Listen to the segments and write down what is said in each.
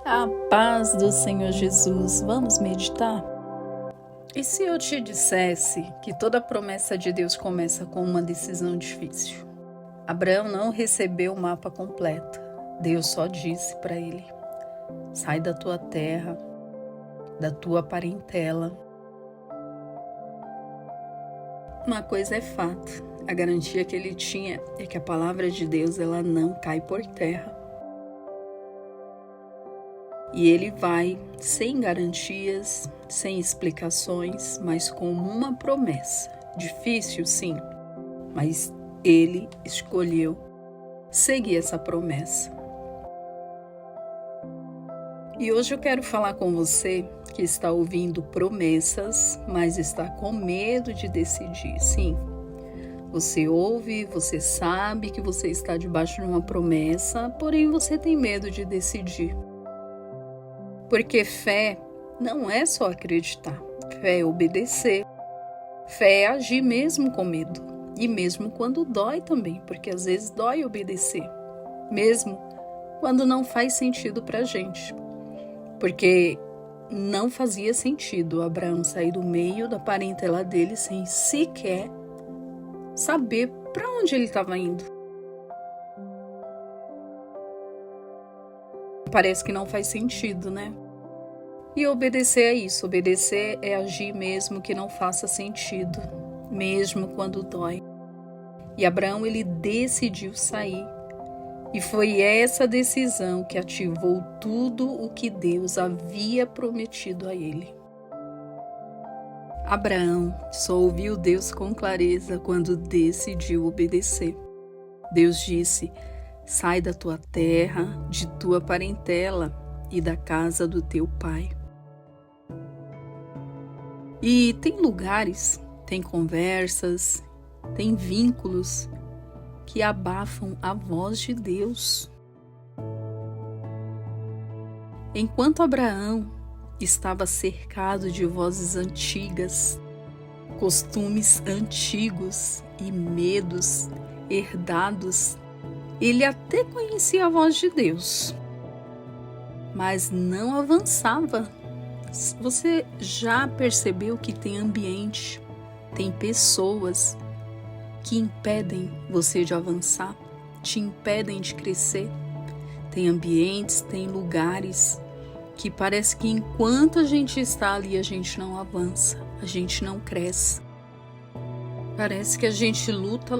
A paz do Senhor Jesus. Vamos meditar? E se eu te dissesse que toda promessa de Deus começa com uma decisão difícil? Abraão não recebeu o mapa completo. Deus só disse para ele: sai da tua terra, da tua parentela. Uma coisa é fato, a garantia que ele tinha é que a palavra de Deus ela não cai por terra. E ele vai sem garantias, sem explicações, mas com uma promessa. Difícil, sim, mas ele escolheu seguir essa promessa. E hoje eu quero falar com você que está ouvindo promessas, mas está com medo de decidir. Sim, você ouve, você sabe que você está debaixo de uma promessa, porém você tem medo de decidir. Porque fé não é só acreditar, fé é obedecer, fé é agir mesmo com medo, e mesmo quando dói também, porque às vezes dói obedecer, mesmo quando não faz sentido pra gente, porque não fazia sentido Abraão sair do meio da parentela dele sem sequer saber para onde ele estava indo. Parece que não faz sentido, né? E obedecer é isso. Obedecer é agir mesmo que não faça sentido, mesmo quando dói. E Abraão, ele decidiu sair. E foi essa decisão que ativou tudo o que Deus havia prometido a ele. Abraão só ouviu Deus com clareza quando decidiu obedecer. Deus disse: sai da tua terra, de tua parentela e da casa do teu pai. E tem lugares, tem conversas, tem vínculos que abafam a voz de Deus. Enquanto Abraão estava cercado de vozes antigas, costumes antigos e medos herdados, ele até conhecia a voz de Deus, mas não avançava. Você já percebeu que tem ambiente, tem pessoas que impedem você de avançar, te impedem de crescer? Tem ambientes, tem lugares que parece que enquanto a gente está ali, a gente não avança, a gente não cresce. Parece que a gente luta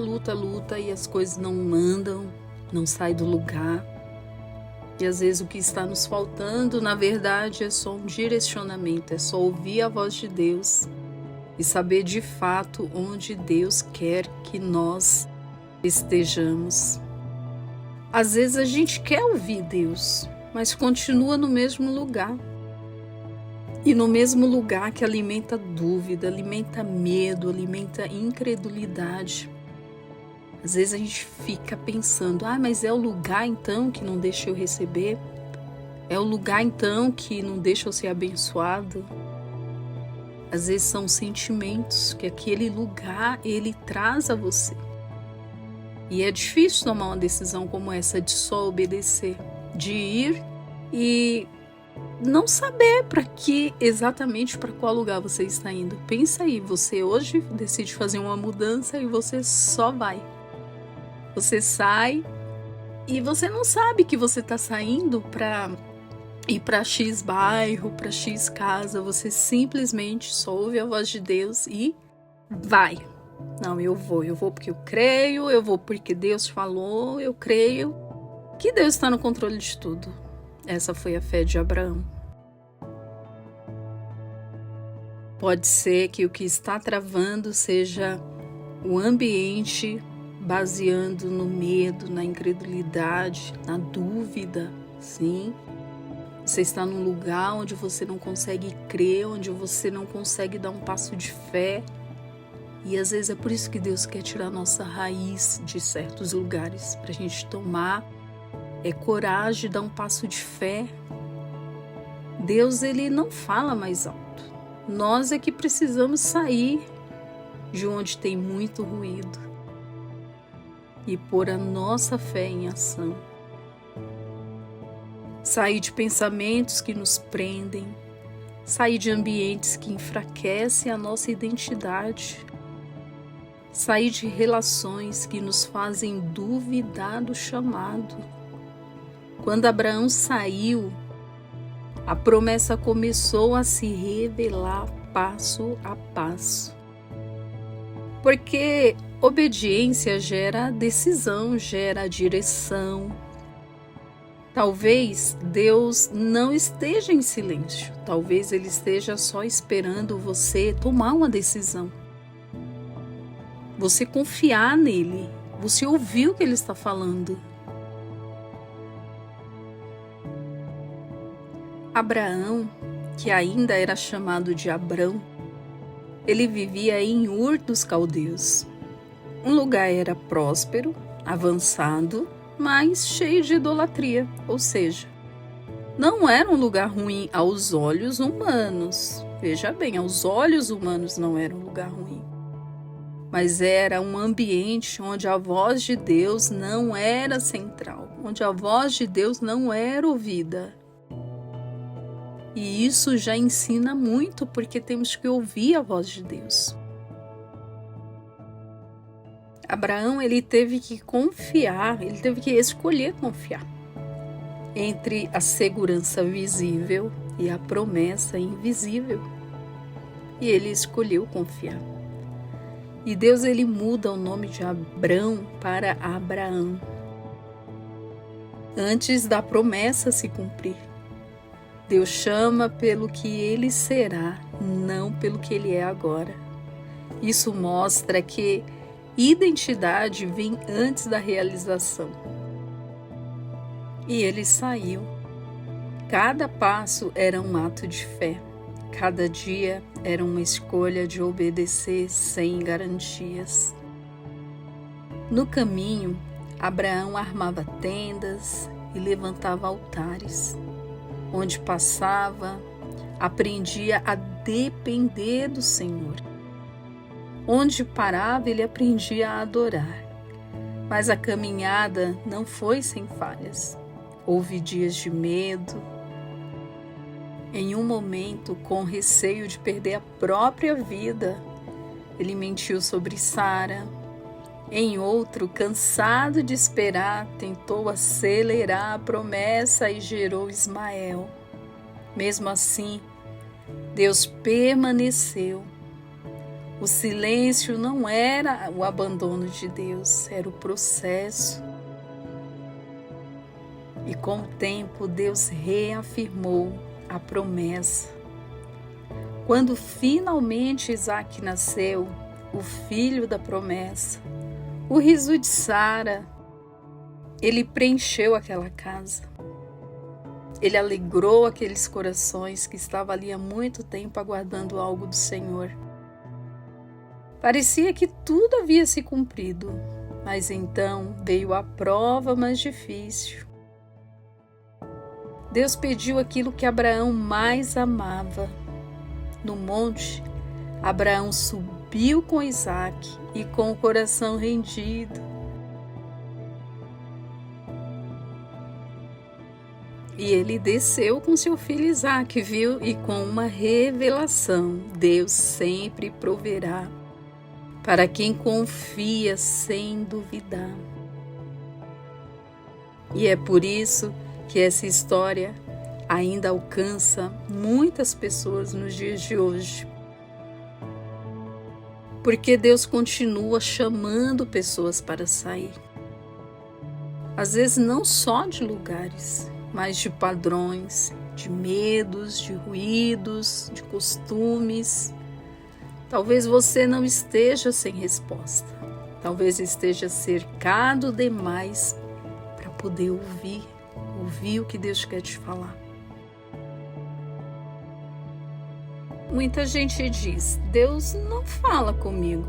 e as coisas não andam, não saem do lugar. E às vezes o que está nos faltando, na verdade, é só um direcionamento, é só ouvir a voz de Deus e saber de fato onde Deus quer que nós estejamos. Às vezes a gente quer ouvir Deus, mas continua no mesmo lugar. E no mesmo lugar que alimenta dúvida, alimenta medo, alimenta incredulidade. Às vezes a gente fica pensando: mas é o lugar então que não deixa eu receber? É o lugar então que não deixa eu ser abençoado? Às vezes são sentimentos que aquele lugar ele traz a você. E é difícil tomar uma decisão como essa de só obedecer, de ir e não saber exatamente para qual lugar você está indo. Pensa aí, você hoje decide fazer uma mudança e você só vai. Você sai e você não sabe que você está saindo para ir para X bairro, para X casa. Você simplesmente só ouve a voz de Deus e vai. Não, eu vou porque eu creio, eu vou porque Deus falou, eu creio que Deus está no controle de tudo. Essa foi a fé de Abraão. Pode ser que o que está travando seja o ambiente baseando no medo, na incredulidade, na dúvida, sim. Você está num lugar onde você não consegue crer, onde você não consegue dar um passo de fé. E às vezes é por isso que Deus quer tirar nossa raiz de certos lugares, para a gente tomar coragem, dar um passo de fé. Deus, ele não fala mais alto. Nós é que precisamos sair de onde tem muito ruído e pôr a nossa fé em ação. sair de pensamentos que nos prendem, sair de ambientes que enfraquecem a nossa identidade, sair de relações que nos fazem duvidar do chamado. Quando Abraão saiu, a promessa começou a se revelar passo a passo. Porque obediência gera decisão, gera direção. Talvez Deus não esteja em silêncio, talvez Ele esteja só esperando você tomar uma decisão. Você confiar nele, você ouvir o que Ele está falando. Abraão, que ainda era chamado de Abrão, ele vivia em Ur dos Caldeus. Um lugar era próspero, avançado, mas cheio de idolatria, ou seja, não era um lugar ruim aos olhos humanos. Veja bem, aos olhos humanos não era um lugar ruim. Mas era um ambiente onde a voz de Deus não era central, onde a voz de Deus não era ouvida. E isso já ensina muito, porque temos que ouvir a voz de Deus. Abraão, ele teve que confiar, ele teve que escolher confiar entre a segurança visível e a promessa invisível. E ele escolheu confiar. E Deus, ele muda o nome de Abrão para Abraão, antes da promessa se cumprir. Deus chama pelo que ele será, não pelo que ele é agora. Isso mostra que identidade vem antes da realização. E ele saiu. Cada passo era um ato de fé. Cada dia era uma escolha de obedecer sem garantias. No caminho, Abraão armava tendas e levantava altares. Onde passava, aprendia a depender do Senhor. Onde parava, ele aprendia a adorar. Mas a caminhada não foi sem falhas. Houve dias de medo. Em um momento, com receio de perder a própria vida, ele mentiu sobre Sara. Em outro, cansado de esperar, tentou acelerar a promessa e gerou Ismael. Mesmo assim, Deus permaneceu. O silêncio não era o abandono de Deus, era o processo. E com o tempo, Deus reafirmou a promessa. Quando finalmente Isaac nasceu, o filho da promessa, o riso de Sara, ele preencheu aquela casa. Ele alegrou aqueles corações que estavam ali há muito tempo aguardando algo do Senhor. Parecia que tudo havia se cumprido, mas então veio a prova mais difícil. Deus pediu aquilo que Abraão mais amava. No monte, Abraão subiu com Isaac e com o coração rendido. E ele desceu com seu filho Isaac, viu? E com uma revelação, Deus sempre proverá para quem confia sem duvidar. E é por isso que essa história ainda alcança muitas pessoas nos dias de hoje. Porque Deus continua chamando pessoas para sair. Às vezes não só de lugares, mas de padrões, de medos, de ruídos, de costumes. Talvez você não esteja sem resposta. Talvez esteja cercado demais para poder ouvir o que Deus quer te falar. Muita gente diz, Deus não fala comigo.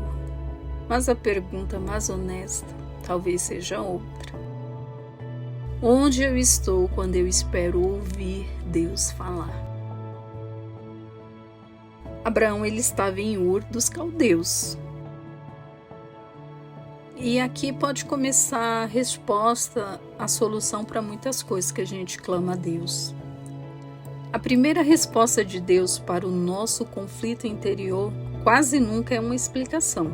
Mas a pergunta mais honesta talvez seja outra. Onde eu estou quando eu espero ouvir Deus falar? Abraão, ele estava em Ur dos Caldeus. E aqui pode começar a resposta, a solução para muitas coisas que a gente clama a Deus. A primeira resposta de Deus para o nosso conflito interior quase nunca é uma explicação.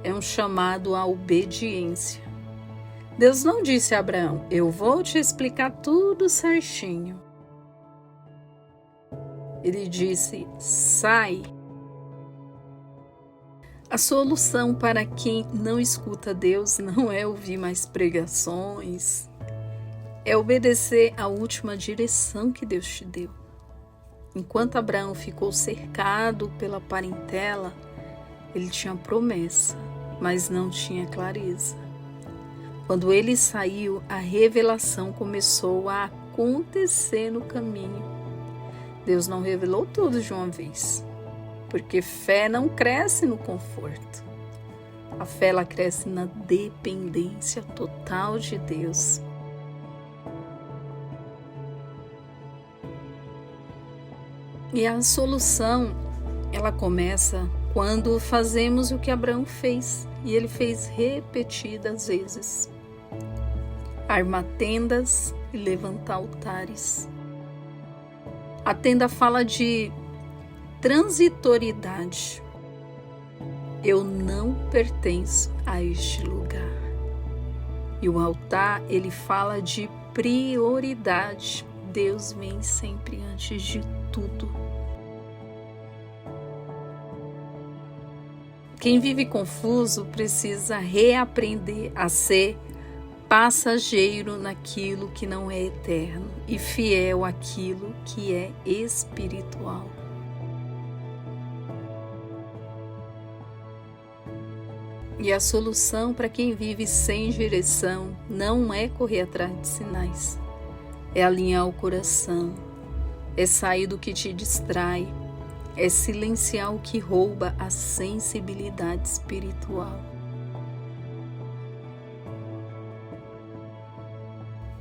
É um chamado à obediência. Deus não disse a Abraão: eu vou te explicar tudo certinho. Ele disse: sai. A solução para quem não escuta Deus não é ouvir mais pregações, é obedecer à última direção que Deus te deu. Enquanto Abraão ficou cercado pela parentela, ele tinha promessa, mas não tinha clareza. Quando ele saiu, a revelação começou a acontecer no caminho. Deus não revelou tudo de uma vez, porque fé não cresce no conforto. A fé ela cresce na dependência total de Deus. E a solução, ela começa quando fazemos o que Abraão fez, e ele fez repetidas vezes. Armar tendas e levantar altares. A tenda fala de transitoriedade. Eu não pertenço a este lugar. E o altar, ele fala de prioridade. Deus vem sempre antes de tudo. Quem vive confuso precisa reaprender a ser passageiro naquilo que não é eterno e fiel àquilo que é espiritual. E a solução para quem vive sem direção não é correr atrás de sinais, é alinhar o coração, é sair do que te distrai, é silenciar o que rouba a sensibilidade espiritual.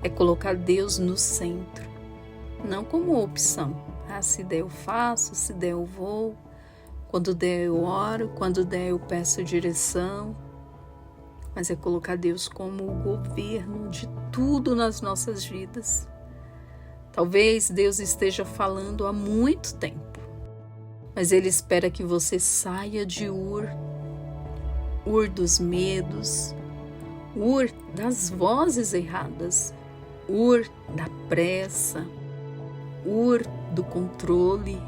É colocar Deus no centro, não como opção. Se der eu faço, se der eu vou, quando der eu oro, quando der eu peço direção. Mas é colocar Deus como o governo de tudo nas nossas vidas. Talvez Deus esteja falando há muito tempo, mas Ele espera que você saia de Ur dos medos, Ur das vozes erradas, Ur da pressa, Ur do controle,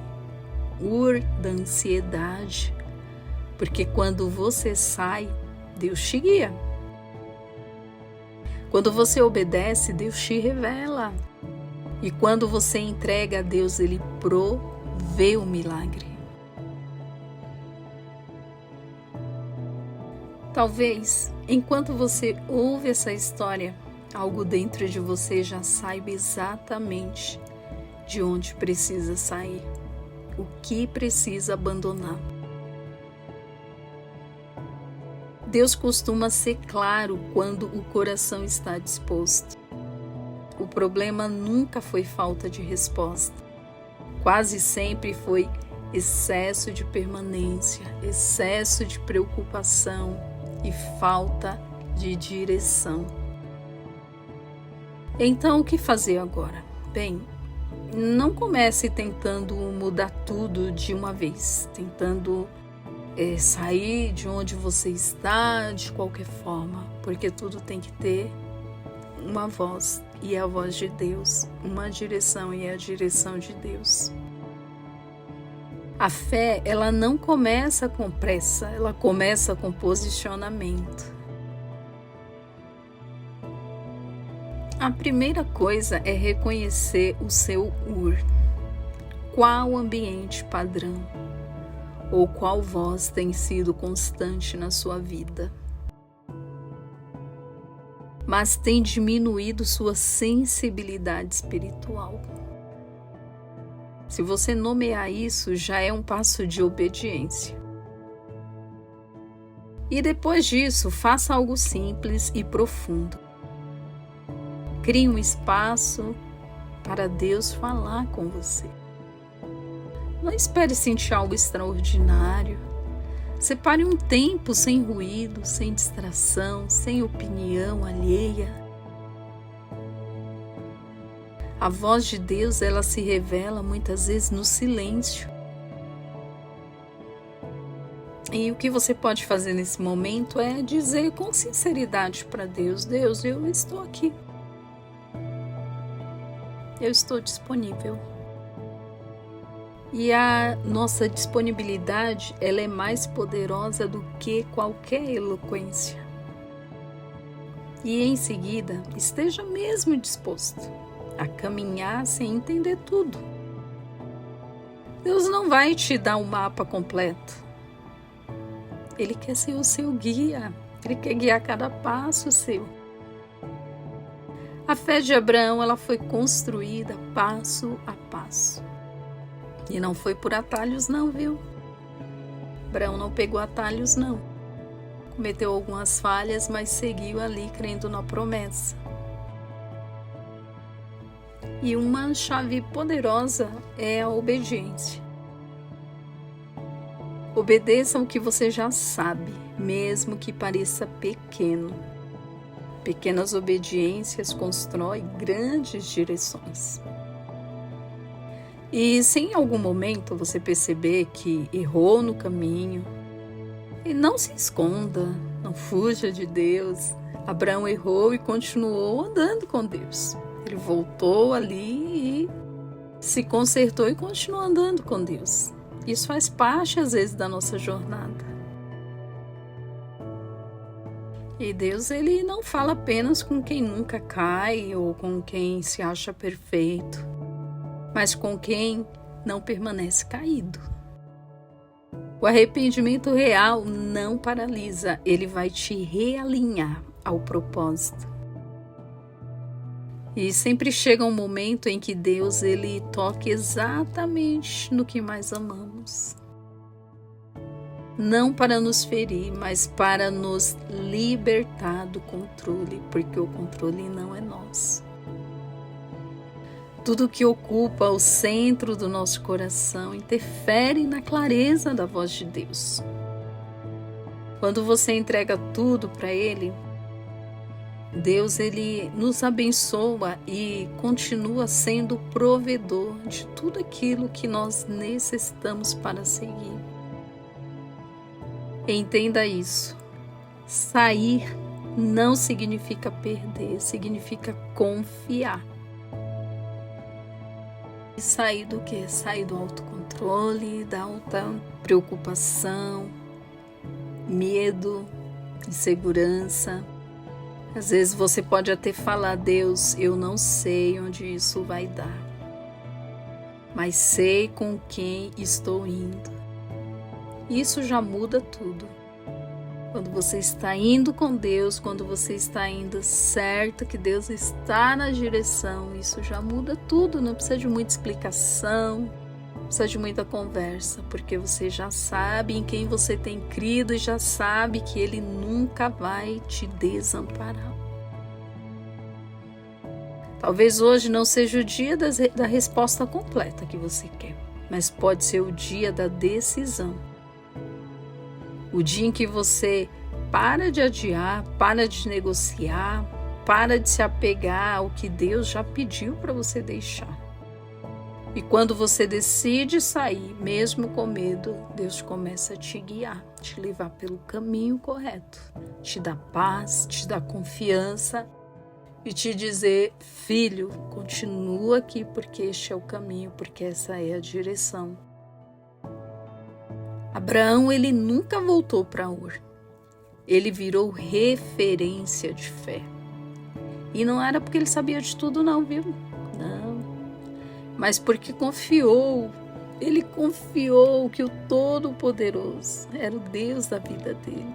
Ur da ansiedade, porque quando você sai, Deus te guia. Quando você obedece, Deus te revela. E quando você entrega a Deus, Ele provê o milagre. Talvez, enquanto você ouve essa história, algo dentro de você já saiba exatamente de onde precisa sair, o que precisa abandonar. Deus costuma ser claro quando o coração está disposto. O problema nunca foi falta de resposta. Quase sempre foi excesso de permanência, excesso de preocupação e falta de direção. Então, o que fazer agora? Bem, não comece tentando mudar tudo de uma vez, tentando sair de onde você está de qualquer forma, porque tudo tem que ter uma voz, e é a voz de Deus, uma direção, e é a direção de Deus. A fé, ela não começa com pressa, ela começa com posicionamento. A primeira coisa é reconhecer o seu Ur. Qual ambiente padrão ou qual voz tem sido constante na sua vida, mas tem diminuído sua sensibilidade espiritual? Se você nomear isso, já é um passo de obediência. E depois disso, faça algo simples e profundo. Crie um espaço para Deus falar com você. Não espere sentir algo extraordinário. Separe um tempo sem ruído, sem distração, sem opinião alheia. A voz de Deus, ela se revela muitas vezes no silêncio. E o que você pode fazer nesse momento é dizer com sinceridade para Deus: Deus, eu estou aqui. Eu estou disponível. E a nossa disponibilidade, ela é mais poderosa do que qualquer eloquência. E em seguida, esteja mesmo disposto a caminhar sem entender tudo. Deus não vai te dar um mapa completo. Ele quer ser o seu guia. Ele quer guiar cada passo seu. A fé de Abraão, ela foi construída passo a passo. E não foi por atalhos não, viu? Abraão não pegou atalhos não. Cometeu algumas falhas, mas seguiu ali crendo na promessa. E uma chave poderosa é a obediência. Obedeça o que você já sabe, mesmo que pareça pequeno. Pequenas obediências constroem grandes direções. E se em algum momento você perceber que errou no caminho, e não se esconda, não fuja de Deus. Abraão errou e continuou andando com Deus. Ele voltou ali e se consertou e continuou andando com Deus. Isso faz parte, às vezes, da nossa jornada. E Deus, ele não fala apenas com quem nunca cai ou com quem se acha perfeito, mas com quem não permanece caído. O arrependimento real não paralisa, ele vai te realinhar ao propósito. E sempre chega um momento em que Deus, ele toca exatamente no que mais amamos. Não para nos ferir, mas para nos libertar do controle, porque o controle não é nosso. Tudo que ocupa o centro do nosso coração interfere na clareza da voz de Deus. Quando você entrega tudo para Ele, Deus, ele nos abençoa e continua sendo provedor de tudo aquilo que nós necessitamos para seguir. Entenda isso. Sair não significa perder, significa confiar. E sair do quê? Sair do autocontrole, da alta preocupação, medo, insegurança. Às vezes você pode até falar: Deus, eu não sei onde isso vai dar, mas sei com quem estou indo. Isso já muda tudo. Quando você está indo com Deus, quando você está indo certo, que Deus está na direção, isso já muda tudo. Não precisa de muita explicação, não precisa de muita conversa, porque você já sabe em quem você tem crido e já sabe que Ele nunca vai te desamparar. Talvez hoje não seja o dia da resposta completa que você quer, mas pode ser o dia da decisão. O dia em que você para de adiar, para de negociar, para de se apegar ao que Deus já pediu para você deixar. E quando você decide sair, mesmo com medo, Deus começa a te guiar, te levar pelo caminho correto, te dá paz, te dá confiança e te dizer: filho, continua aqui porque este é o caminho, porque essa é a direção. Abraão, ele nunca voltou para Ur. Ele virou referência de fé. E não era porque ele sabia de tudo não, viu? Não. Mas porque confiou. Ele confiou que o Todo-Poderoso era o Deus da vida dele.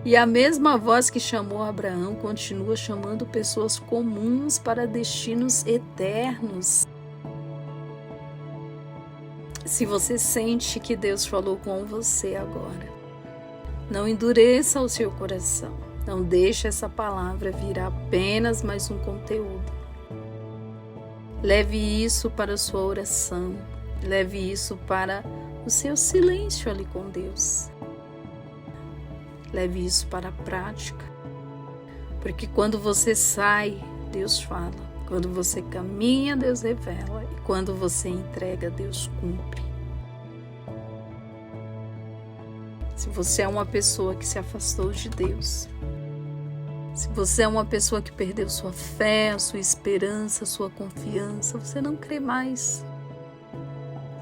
E a mesma voz que chamou Abraão continua chamando pessoas comuns para destinos eternos. Se você sente que Deus falou com você agora, não endureça o seu coração. Não deixe essa palavra virar apenas mais um conteúdo. Leve isso para a sua oração. Leve isso para o seu silêncio ali com Deus. Leve isso para a prática, porque quando você sai, Deus fala. Quando você caminha, Deus revela. E quando você entrega, Deus cumpre. Se você é uma pessoa que se afastou de Deus, se você é uma pessoa que perdeu sua fé, a sua esperança, a sua confiança, você não crê mais.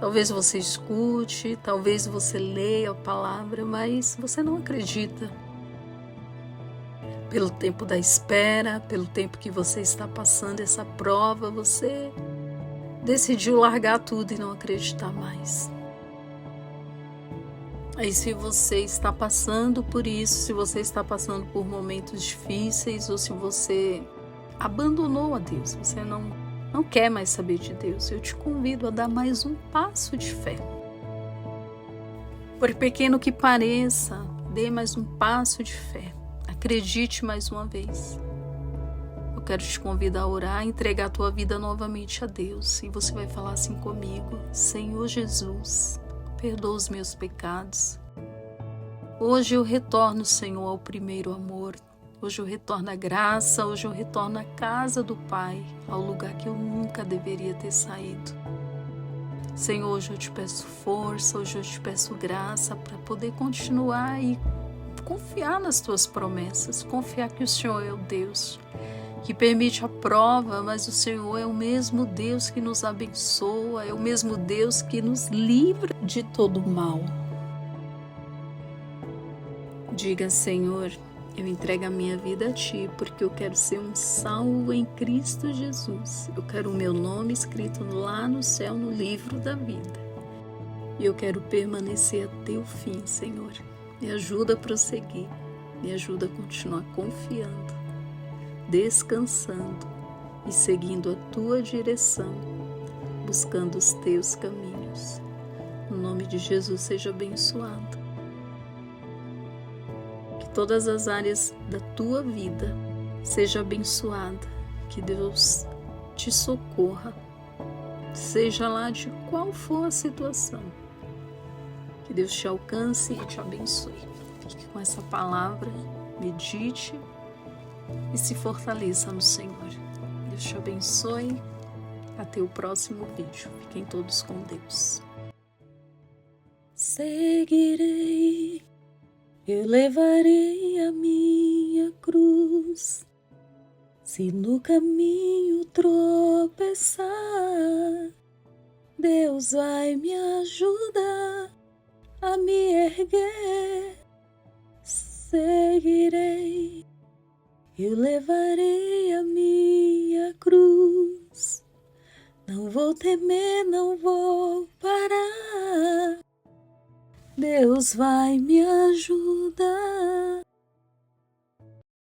Talvez você escute, talvez você leia a palavra, mas você não acredita. Pelo tempo da espera, pelo tempo que você está passando essa prova, você decidiu largar tudo e não acreditar mais. Aí se você está passando por isso, se você está passando por momentos difíceis, ou se você abandonou a Deus, você não quer mais saber de Deus, eu te convido a dar mais um passo de fé. Por pequeno que pareça, dê mais um passo de fé. Acredite mais uma vez. Eu quero te convidar a orar, entregar a tua vida novamente a Deus. E você vai falar assim comigo: Senhor Jesus, perdoa os meus pecados. Hoje eu retorno, Senhor, ao primeiro amor. Hoje eu retorno à graça, hoje eu retorno à casa do Pai, ao lugar que eu nunca deveria ter saído. Senhor, hoje eu te peço força, hoje eu te peço graça para poder continuar e confiar nas tuas promessas, confiar que o Senhor é o Deus que permite a prova, mas o Senhor é o mesmo Deus que nos abençoa, é o mesmo Deus que nos livra de todo mal. Diga: Senhor, eu entrego a minha vida a Ti, porque eu quero ser um salvo em Cristo Jesus. Eu quero o meu nome escrito lá no céu, no livro da vida. E eu quero permanecer até o fim, Senhor. Me ajuda a prosseguir, me ajuda a continuar confiando, descansando e seguindo a Tua direção, buscando os Teus caminhos. O nome de Jesus seja abençoado. Que todas as áreas da Tua vida sejam abençoadas, que Deus te socorra, seja lá de qual for a situação. Que Deus te alcance e te abençoe. Fique com essa palavra, medite e se fortaleça no Senhor. Deus te abençoe. Até o próximo vídeo. Fiquem todos com Deus. Seguirei, eu levarei a minha cruz. Se no caminho tropeçar, Deus vai me ajudar a me erguer. Seguirei, eu levarei a minha cruz. Não vou temer, não vou parar. Deus vai me ajudar.